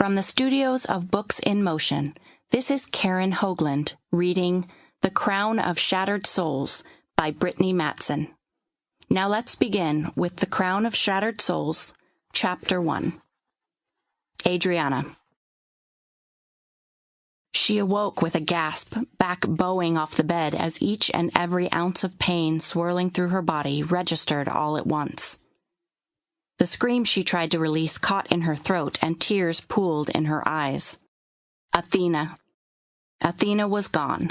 From the studios of Books in Motion, this is Caryn Hoaglund reading The Crown of Shattered Souls by Brittany Matsen. Now let's begin with The Crown of Shattered Souls, Chapter 1. Adrianna. She awoke with a gasp, back bowing off the bed as each and every ounce of pain swirling through her body registered all at once. The scream she tried to release caught in her throat and tears pooled in her eyes. Athena. Athena was gone.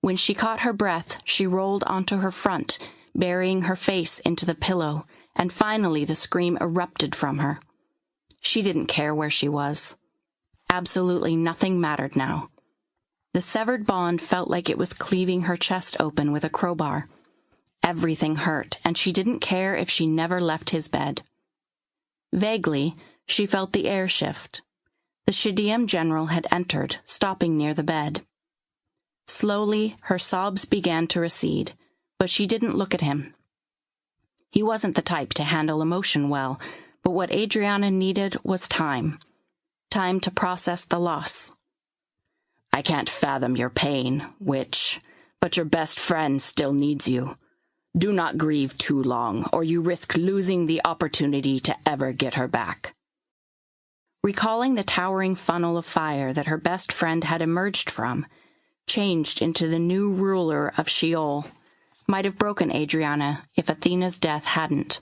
When she caught her breath, she rolled onto her front, burying her face into the pillow, and finally the scream erupted from her. She didn't care where she was. Absolutely nothing mattered now. The severed bond felt like it was cleaving her chest open with a crowbar. Everything hurt, and she didn't care if she never left his bed. Vaguely, she felt the air shift. The Shediem general had entered, stopping near the bed. Slowly, her sobs began to recede, but she didn't look at him. He wasn't the type to handle emotion well, but what Adrianna needed was time. Time to process the loss. "I can't fathom your pain, witch, but your best friend still needs you. Do not grieve too long, or you risk losing the opportunity to ever get her back." Recalling the towering funnel of fire that her best friend had emerged from, changed into the new ruler of Sheol, might have broken Adrianna if Athena's death hadn't.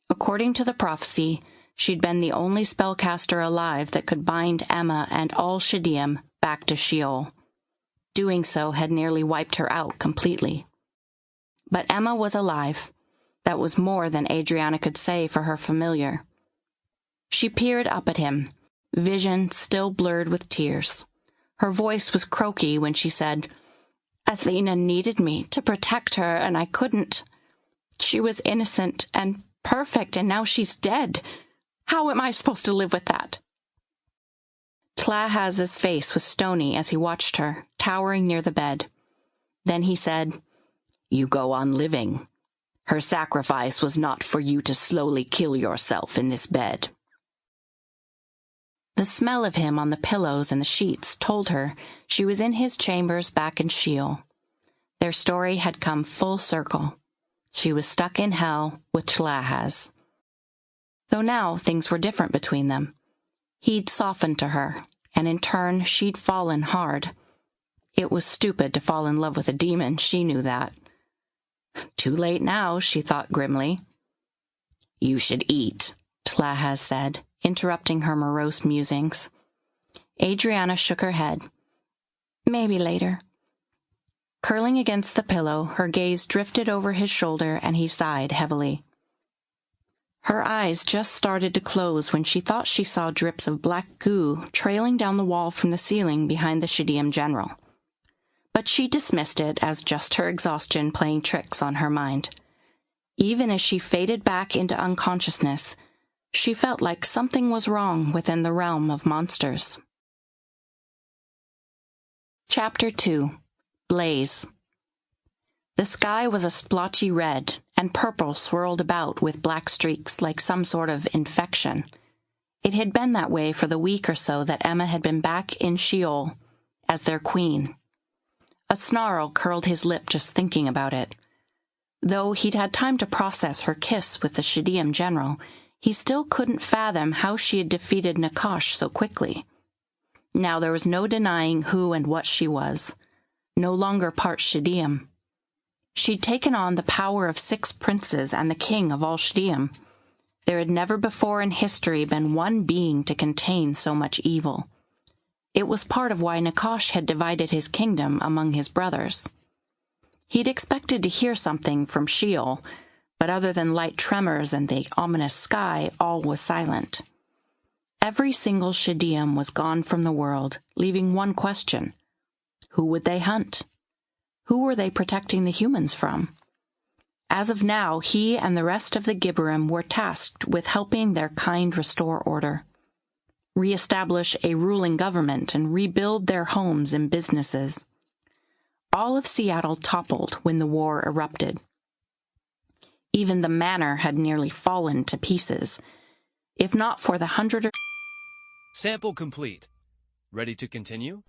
According to the prophecy, she'd been the only spellcaster alive that could bind Emma and all Shediem back to Sheol. Doing so had nearly wiped her out completely. But Emma was alive. That was more than Adrianna could say for her familiar. She peered up at him, vision still blurred with tears. Her voice was croaky when she said, "Athena needed me to protect her, and I couldn't. She was innocent and perfect, and now she's dead. How am I supposed to live with that?" Tlahaz's face was stony as he watched her, towering near the bed. Then he said, "You go on living. Her sacrifice was not for you to slowly kill yourself in this bed." The smell of him on the pillows and the sheets told her she was in his chambers back in Sheol. Their story had come full circle. She was stuck in hell with Tlahaz. Though now things were different between them. He'd softened to her, and in turn she'd fallen hard. It was stupid to fall in love with a demon, she knew that. Too late now, she thought grimly. "You should eat," Tlahaz said, interrupting her morose musings. Adrianna shook her head. "Maybe later." Curling against the pillow, her gaze drifted over his shoulder and he sighed heavily. Her eyes just started to close when she thought she saw drips of black goo trailing down the wall from the ceiling behind the Shediem general. But she dismissed it as just her exhaustion playing tricks on her mind. Even as she faded back into unconsciousness, she felt like something was wrong within the realm of monsters. Chapter 2. Blaze. The sky was a splotchy red, and purple swirled about with black streaks like some sort of infection. It had been that way for the week or so that Emma had been back in Sheol as their queen. A snarl curled his lip just thinking about it. Though he'd had time to process her kiss with the Shediem general, he still couldn't fathom how she had defeated Nakash so quickly. Now there was no denying who and what she was. No longer part Shediem. She'd taken on the power of 6 princes and the king of all Shediem. There had never before in history been one being to contain so much evil. It was part of why Nakash had divided his kingdom among his brothers. He'd expected to hear something from Sheol, but other than light tremors and the ominous sky, all was silent. Every single Shediem was gone from the world, leaving one question. Who would they hunt? Who were they protecting the humans from? As of now, he and the rest of the Gibberim were tasked with helping their kind restore order, reestablish a ruling government, and rebuild their homes and businesses. All of Seattle toppled when the war erupted. Even the manor had nearly fallen to pieces, if not for the Sample complete. Ready to continue?